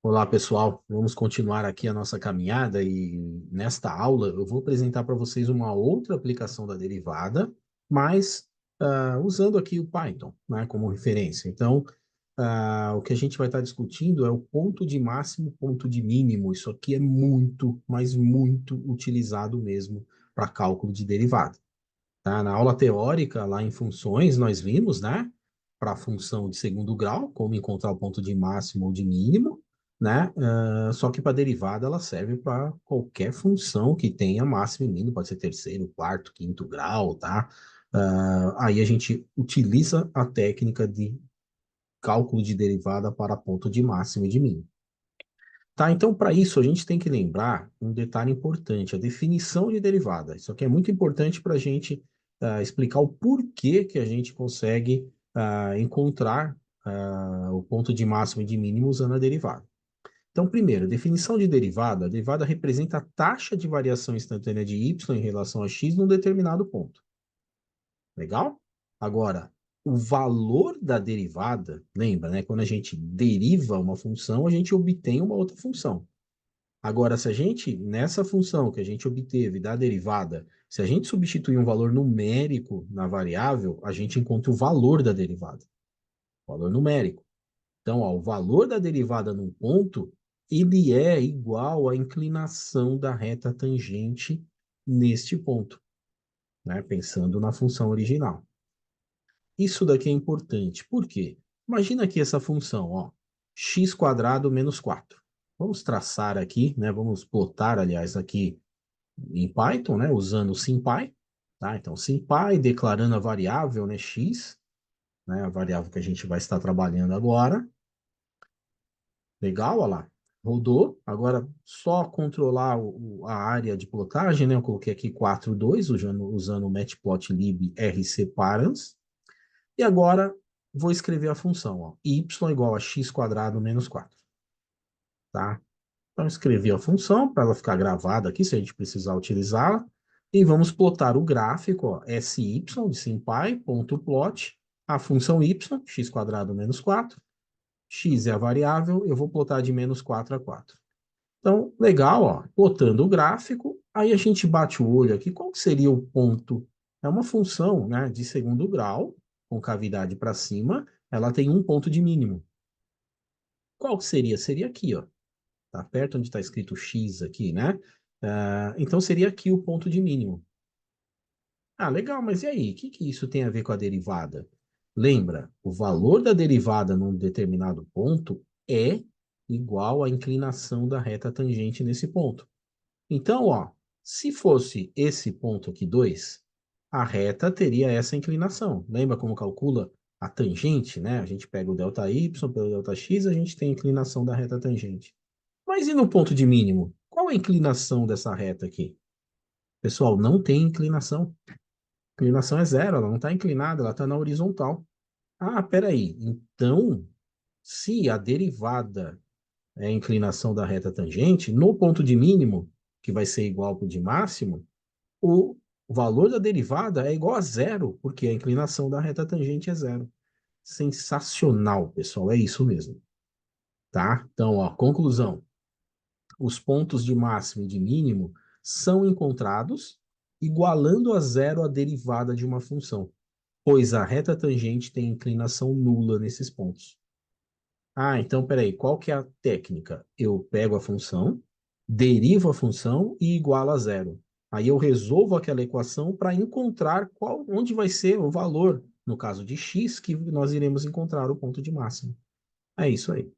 Olá, pessoal. Vamos continuar aqui a nossa caminhada e nesta aula eu vou apresentar para vocês uma outra aplicação da derivada, mas usando aqui o Python, né, como referência. Então, o que a gente vai estar discutindo é o ponto de máximo, ponto de mínimo. Isso aqui é muito, mas muito utilizado mesmo para cálculo de derivada. Tá? Na aula teórica, lá em funções, nós vimos, né, para a função de segundo grau, como encontrar o ponto de máximo ou de mínimo, né? Só que para derivada ela serve para qualquer função que tenha máximo e mínimo, pode ser terceiro, quarto, quinto grau, tá? Aí a gente utiliza a técnica de cálculo de derivada para ponto de máximo e de mínimo. Tá, então para isso a gente tem que lembrar um detalhe importante, a definição de derivada. Isso aqui é muito importante para a gente explicar o porquê que a gente consegue encontrar o ponto de máximo e de mínimo usando a derivada. Então, primeiro, definição de derivada. A derivada representa a taxa de variação instantânea de y em relação a x num determinado ponto. Legal? Agora, o valor da derivada, lembra, né? Quando a gente deriva uma função, a gente obtém uma outra função. Agora, se a gente, nessa função que a gente obteve da derivada, se a gente substituir um valor numérico na variável, a gente encontra o valor da derivada, valor numérico. Então, ó, o valor da derivada num ponto, ele é igual à inclinação da reta tangente neste ponto, né? Pensando na função original. Isso daqui é importante. Por quê? Imagina aqui essa função, ó, x² menos 4. Vamos traçar aqui, né? Vamos plotar, aliás, aqui em Python, né? Usando o SymPy, tá? Então, SymPy declarando a variável, né? X, né? A variável que a gente vai estar trabalhando agora. Legal, olha lá. Rodou. Agora, só controlar a área de plotagem, né? Eu coloquei aqui 4,2, usando o Matplotlib RCParams. E agora, vou escrever a função, ó. Y igual a x² menos 4, tá? Então, escrevi a função para ela ficar gravada aqui, se a gente precisar utilizá-la. E vamos plotar o gráfico, ó, SY de SymPy.plot, a função y, x² menos 4. X é a variável, eu vou plotar de menos 4 a 4. Então, legal, ó, plotando o gráfico, aí a gente bate o olho aqui, qual que seria o ponto? É uma função, né, de segundo grau, com cavidade para cima, ela tem um ponto de mínimo. Qual que seria? Seria aqui, ó. Tá perto onde está escrito X aqui, né? Então seria aqui o ponto de mínimo. Ah, legal, mas e aí? O que que isso tem a ver com a derivada? Lembra, o valor da derivada num determinado ponto é igual à inclinação da reta tangente nesse ponto. Então, ó, se fosse esse ponto aqui, 2, a reta teria essa inclinação. Lembra como calcula a tangente, né? A gente pega o ΔY pelo ΔX, a gente tem a inclinação da reta tangente. Mas e no ponto de mínimo? Qual a inclinação dessa reta aqui? Pessoal, não tem inclinação. A inclinação é zero, ela não está inclinada, ela está na horizontal. Ah, peraí. Então, se a derivada é a inclinação da reta tangente, no ponto de mínimo, que vai ser igual ao de máximo, o valor da derivada é igual a zero, porque a inclinação da reta tangente é zero. Sensacional, pessoal, é isso mesmo. Tá? Então, ó, conclusão. Os pontos de máximo e de mínimo são encontrados igualando a zero a derivada de uma função, pois a reta tangente tem inclinação nula nesses pontos. Ah, então peraí, qual que é a técnica? Eu pego a função, derivo a função e igualo a zero. Aí eu resolvo aquela equação para encontrar onde vai ser o valor, no caso de x, que nós iremos encontrar o ponto de máximo. É isso aí.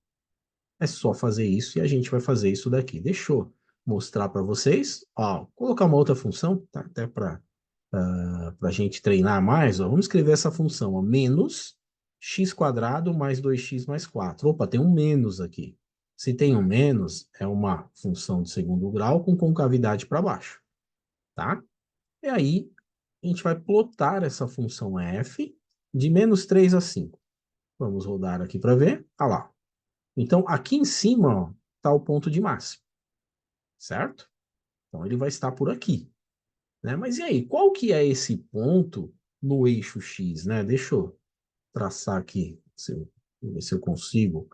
É só fazer isso e a gente vai fazer isso daqui. Deixa eu mostrar para vocês. Ó, colocar uma outra função, tá? Até para a gente treinar mais. Ó. Vamos escrever essa função, ó, menos x² mais 2x mais 4. Opa, tem um menos aqui. Se tem um menos, é uma função de segundo grau com concavidade para baixo, tá? E aí, a gente vai plotar essa função f de menos 3 a 5. Vamos rodar aqui para ver. Olha lá. Então, aqui em cima está o ponto de máximo, certo? Então, ele vai estar por aqui, né? Mas e aí, qual que é esse ponto no eixo X, né? Deixa eu traçar aqui, ver se eu consigo.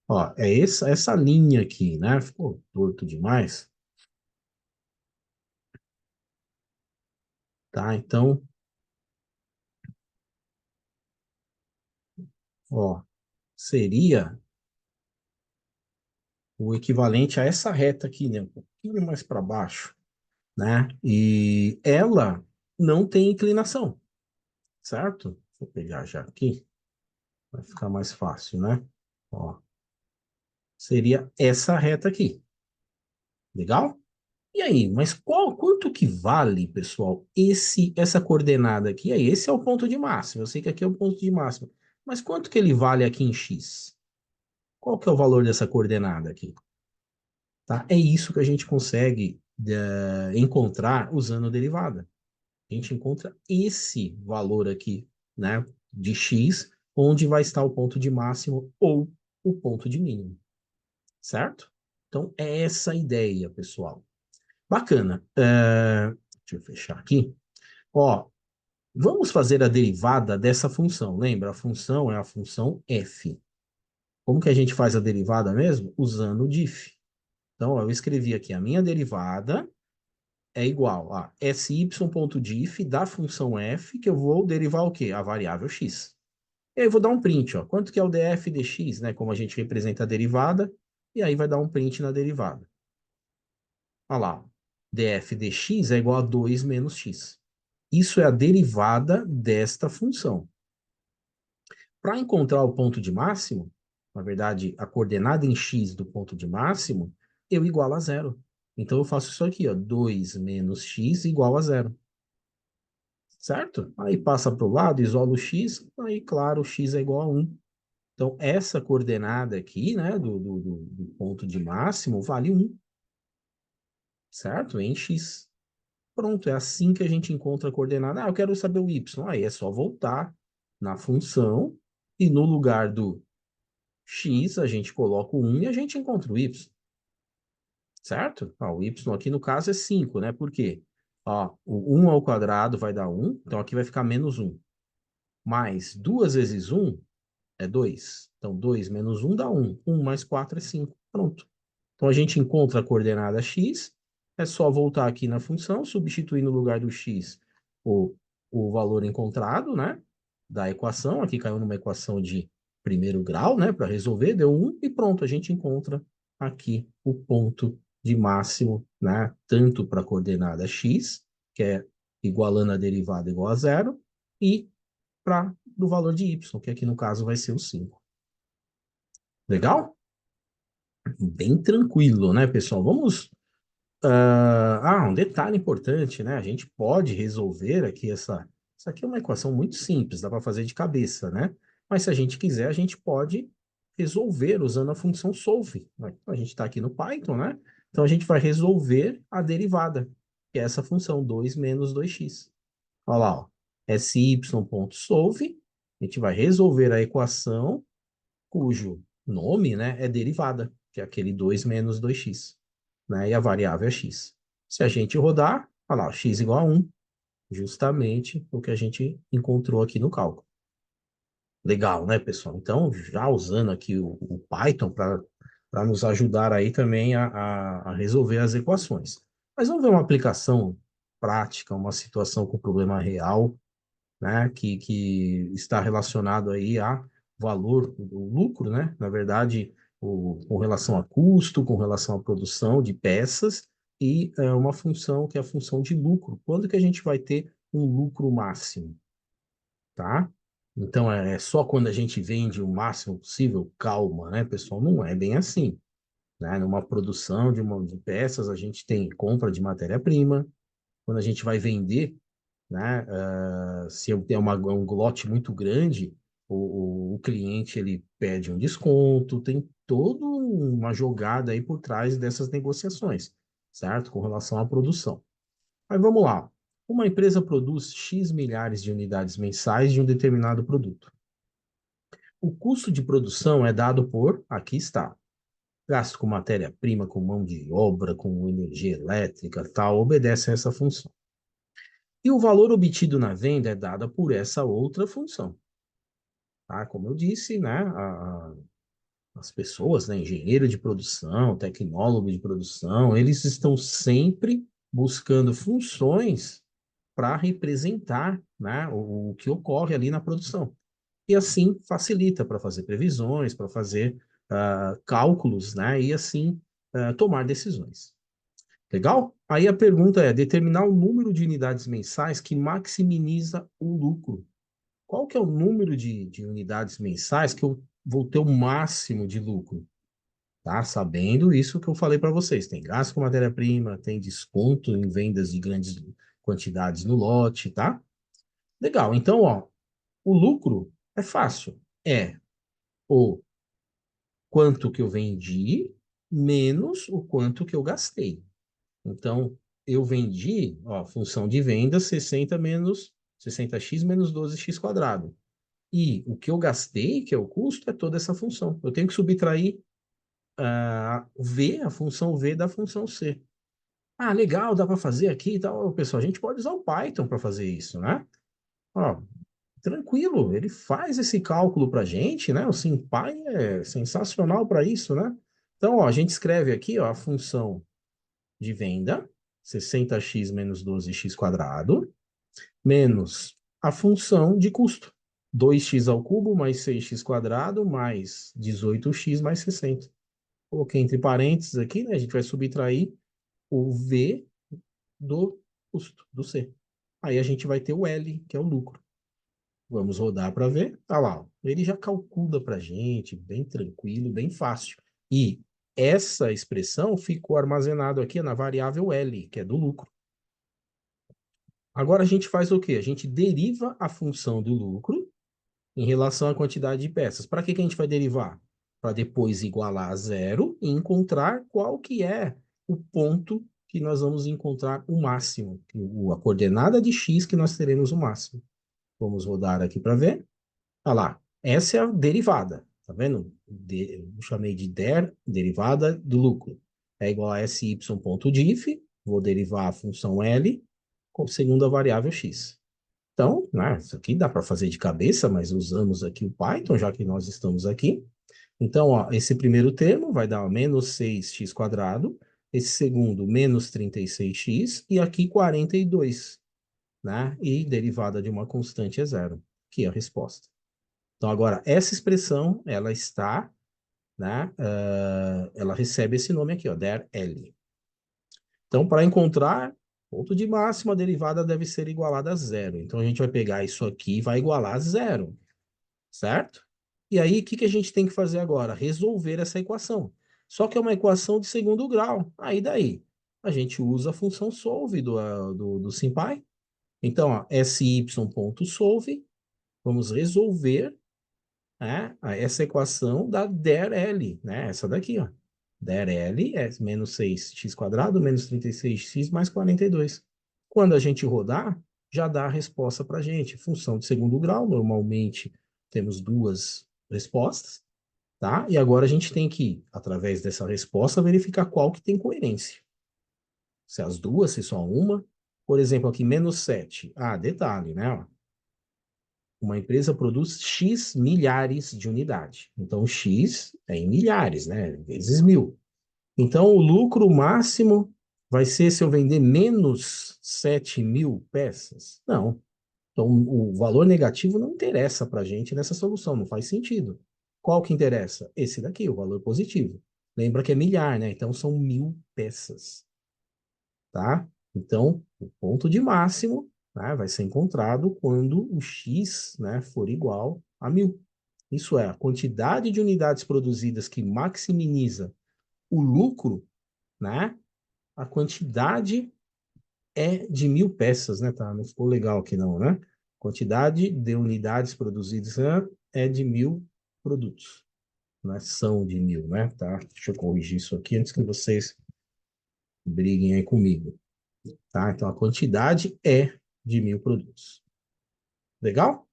Ó, é essa linha aqui, né? Ficou torto demais, tá? Então, ó, seria o equivalente a essa reta aqui, né? Um pouquinho mais para baixo, né? E ela não tem inclinação, certo? Vou pegar já aqui, vai ficar mais fácil, né? Ó, seria essa reta aqui. Legal? E aí, mas quanto que vale, pessoal, essa coordenada aqui? E aí, esse é o ponto de máximo. Eu sei que aqui é o ponto de máximo. Mas quanto que ele vale aqui em x? Qual que é o valor dessa coordenada aqui? Tá? É isso que a gente consegue encontrar usando a derivada. A gente encontra esse valor aqui, né, de x, onde vai estar o ponto de máximo ou o ponto de mínimo, certo? Então, é essa a ideia, pessoal. Bacana. Deixa eu fechar aqui. Ó, vamos fazer a derivada dessa função. Lembra? A função é a função f. Como que a gente faz a derivada mesmo? Usando o diff. Então, ó, eu escrevi aqui a minha derivada é igual a sy.diff da função f, que eu vou derivar o quê? A variável x. E aí eu vou dar um print, ó. Quanto que é o df dx, né? Como a gente representa a derivada, e aí vai dar um print na derivada. Olha lá, df dx é igual a 2 menos x. Isso é a derivada desta função. Para encontrar o ponto de máximo, na verdade, a coordenada em x do ponto de máximo, eu igualo a zero. Então, eu faço isso aqui, ó, 2 menos x igual a zero. Certo? Aí passa para o lado, isola o x, aí, claro, o x é igual a 1. Então, essa coordenada aqui, né, do ponto de máximo, vale 1, certo? Em x. Pronto, é assim que a gente encontra a coordenada. Ah, eu quero saber o y. Aí é só voltar na função e no lugar do x a gente coloca o 1 e a gente encontra o y, certo? Ah, o y aqui no caso é 5, né? Por quê? Ó, o 1 ao quadrado vai dar 1, então aqui vai ficar menos 1. Mais 2 vezes 1 é 2. Então 2 menos 1 dá 1. 1 mais 4 é 5. Pronto. Então a gente encontra a coordenada x, é só voltar aqui na função, substituir no lugar do x o, o valor encontrado, né, da equação. Aqui caiu numa equação de primeiro grau, né, para resolver, deu 1 e pronto, a gente encontra aqui o ponto de máximo, né, tanto para a coordenada x, que é igualando a derivada igual a zero, e para do valor de y, que aqui no caso vai ser o 5. Legal? Bem tranquilo, né, pessoal? Vamos. Um detalhe importante, né? A gente pode resolver aqui essa. Isso aqui é uma equação muito simples, dá para fazer de cabeça, né? Mas se a gente quiser, a gente pode resolver usando a função solve, né? A gente está aqui no Python, né? Então a gente vai resolver a derivada, que é essa função 2 menos 2x. Olha lá, ó. sy.solve, a gente vai resolver a equação cujo nome, né, é derivada, que é aquele 2 menos 2x, né, e a variável é x. Se a gente rodar, olha lá, x igual a 1, justamente o que a gente encontrou aqui no cálculo. Legal, né, pessoal? Então, já usando aqui o Python para nos ajudar aí também a resolver as equações. Mas vamos ver uma aplicação prática, uma situação com problema real, né, que está relacionado aí a valor, o lucro, né, na verdade, com relação a custo, com relação à produção de peças e uma função que é a função de lucro. Quando que a gente vai ter um lucro máximo, tá? Então, é só quando a gente vende o máximo possível? Calma, né, pessoal? Não é bem assim, né? Numa produção de peças, a gente tem compra de matéria-prima. Quando a gente vai vender, né? Se eu tenho um lote muito grande, o cliente ele pede um desconto, tem toda uma jogada aí por trás dessas negociações, certo? Com relação à produção. Mas vamos lá. Uma empresa produz X milhares de unidades mensais de um determinado produto. O custo de produção é dado por, aqui está, gasto com matéria-prima, com mão de obra, com energia elétrica, tal, obedece a essa função. E o valor obtido na venda é dado por essa outra função. Tá? Como eu disse, né, as pessoas, né, engenheiro de produção, tecnólogo de produção, eles estão sempre buscando funções para representar, né, o que ocorre ali na produção. E assim facilita para fazer previsões, para fazer cálculos, né, e assim tomar decisões. Legal? Aí a pergunta é: determinar o número de unidades mensais que maximiza o lucro. Qual que é o número de unidades mensais que eu vou ter o máximo de lucro? Tá? Sabendo isso que eu falei para vocês. Tem gasto com matéria-prima, tem desconto em vendas de grandes quantidades no lote, tá? Legal. Então, ó, o lucro é fácil. É o quanto que eu vendi menos o quanto que eu gastei. Então, eu vendi, ó, função de venda 60 menos 60x menos 12x quadrado. E o que eu gastei, que é o custo, é toda essa função. Eu tenho que subtrair V, a função V da função C. Ah, legal, dá para fazer aqui e tal. Pessoal, a gente pode usar o Python para fazer isso, né? Ó, tranquilo, ele faz esse cálculo para a gente, né? O SymPy é sensacional para isso, né? Então, ó, a gente escreve aqui, ó, a função de venda, 60x menos 12x quadrado, menos a função de custo, 2x ao cubo mais 6x quadrado mais 18x mais 60. Coloquei entre parênteses aqui, né? A gente vai subtrair o V do custo, do C. Aí a gente vai ter o L, que é o lucro. Vamos rodar para ver. Tá lá, ó. Ele já calcula para a gente, bem tranquilo, bem fácil. E essa expressão ficou armazenada aqui na variável L, que é do lucro. Agora a gente faz o quê? A gente deriva a função do lucro em relação à quantidade de peças. Para que a gente vai derivar? Para depois igualar a zero e encontrar qual que é o ponto que nós vamos encontrar o máximo, a coordenada de x que nós teremos o máximo. Vamos rodar aqui para ver. Olha lá, essa é a derivada, tá vendo? Eu chamei de derivada do lucro. É igual a sy.diff, vou derivar a função L segundo a variável x. Então, né, isso aqui dá para fazer de cabeça, mas usamos aqui o Python, já que nós estamos aqui. Então, ó, esse primeiro termo vai dar menos 6x quadrado, esse segundo, menos 36x, e aqui 42, né? E derivada de uma constante é zero, que é a resposta. Então, agora, essa expressão, ela está, né, ela recebe esse nome aqui, ó, der_L. Então, para encontrar ponto de máxima, a derivada deve ser igualada a zero. Então, a gente vai pegar isso aqui e vai igualar a zero, certo? E aí, o que que a gente tem que fazer agora? Resolver essa equação. Só que é uma equação de segundo grau. Aí, daí, a gente usa a função solve do SymPy. Então, ó, sy.solve, vamos resolver, né, essa equação da der_L, né? Essa daqui, ó. Der_L é menos 6x quadrado menos 36x mais 42. Quando a gente rodar, já dá a resposta para a gente. Função de segundo grau, normalmente temos duas respostas, tá? E agora a gente tem que, através dessa resposta, verificar qual que tem coerência. Se as duas, se só uma. Por exemplo, aqui, menos 7. Ah, detalhe, né? Uma empresa produz X milhares de unidades. Então, X é em milhares, né? Vezes 1.000. Então, o lucro máximo vai ser se eu vender menos 7.000 peças? Não. Então, o valor negativo não interessa para a gente nessa solução, não faz sentido. Qual que interessa? Esse daqui, o valor positivo. Lembra que é milhar, né? Então, são 1.000 peças, tá? Então, o ponto de máximo, né, vai ser encontrado quando o x, né, for igual a 1.000. Isso é, a quantidade de unidades produzidas que maximiza o lucro, né? A quantidade é de 1.000 peças, né? Tá, não ficou legal aqui não, né? Quantidade de unidades produzidas é de 1.000 produtos, né? São de 1.000, né? Tá? Deixa eu corrigir isso aqui antes que vocês briguem aí comigo, tá? Então, a quantidade é de 1.000 produtos. Legal?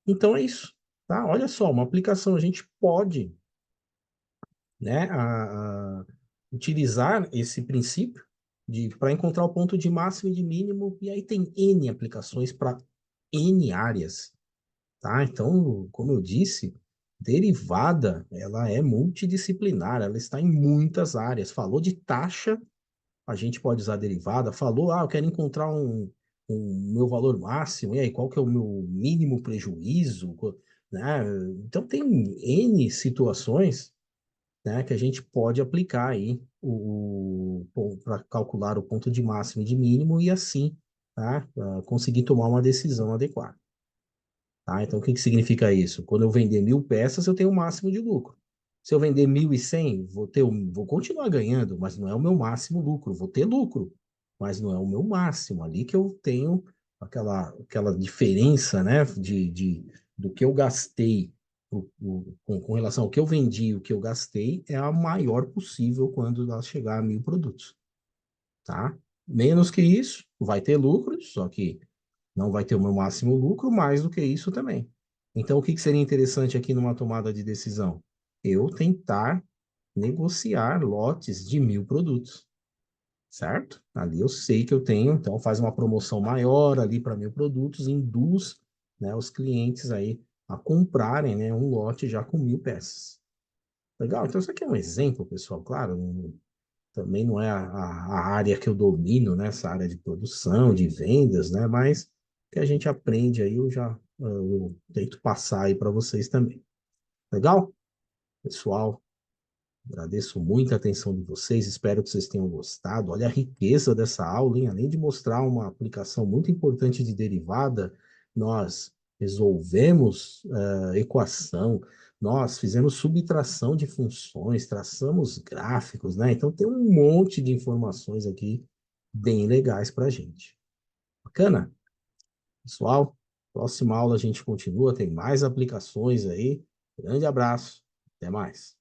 Então, é isso, tá? Olha só, uma aplicação a gente pode, né, utilizar esse princípio para encontrar o ponto de máximo e de mínimo, e aí tem N aplicações para N áreas, tá? Então, como eu disse, Derivada, ela é multidisciplinar, ela está em muitas áreas. Falou de taxa, a gente pode usar derivada. Falou, eu quero encontrar um meu valor máximo, e aí, qual que é o meu mínimo prejuízo? Né? Então, tem N situações, né, que a gente pode aplicar aí para calcular o ponto de máximo e de mínimo e assim, tá, conseguir tomar uma decisão adequada. Tá? Então, o que que significa isso? Quando eu vender 1.000 peças, eu tenho o máximo de lucro. Se eu vender 1.100, vou continuar ganhando, mas não é o meu máximo lucro. Vou ter lucro, mas não é o meu máximo. Ali que eu tenho aquela diferença, né, do que eu gastei com relação ao que eu vendi e o que eu gastei é a maior possível quando ela chegar a 1.000 produtos, tá? Menos que isso, vai ter lucro, só que não vai ter o meu máximo lucro, mais do que isso também. Então, o que que seria interessante aqui numa tomada de decisão? Eu tentar negociar lotes de 1.000 produtos, certo? Ali eu sei que eu tenho, então faz uma promoção maior ali para 1.000 produtos, induz, né, os clientes aí a comprarem, né, um lote já com 1.000 peças. Legal? Então, isso aqui é um exemplo, pessoal, claro, também não é a área que eu domino, né? Essa área de produção, de vendas, né? Mas o que a gente aprende aí, eu tento passar aí para vocês também. Legal? Pessoal, agradeço muito a atenção de vocês, espero que vocês tenham gostado. Olha a riqueza dessa aula, hein? Além de mostrar uma aplicação muito importante de derivada, nós resolvemos equação, nós fizemos subtração de funções, traçamos gráficos, né? Então tem um monte de informações aqui bem legais para a gente. Bacana? Pessoal, próxima aula a gente continua, tem mais aplicações aí. Grande abraço, até mais.